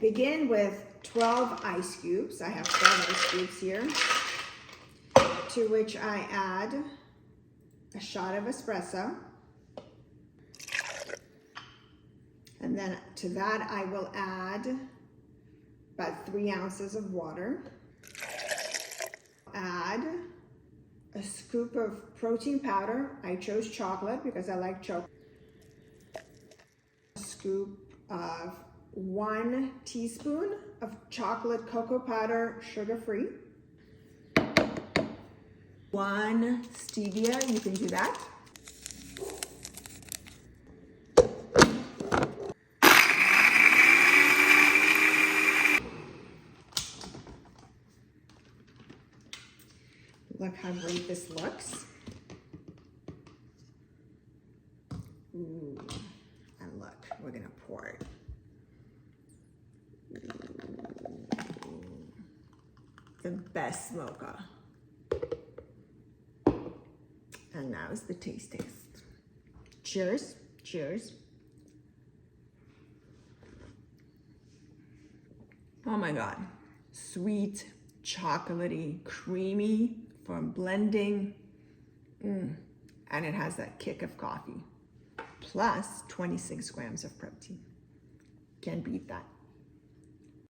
begin with 12 ice cubes. I have 12 ice cubes here, to which I add a shot of espresso. And then to that, I will add about 3 ounces of water. Add a scoop of protein powder. I chose chocolate because I like chocolate. A scoop of 1 teaspoon of chocolate cocoa powder, sugar-free. 1 stevia, you can do that. Look how great this looks. Ooh, and look, we're gonna pour it. Ooh, the best mocha. And now is the taste. Cheers, cheers. Oh my God, sweet, chocolatey, creamy from blending. And it has that kick of coffee, plus 26 grams of protein. Can't beat that.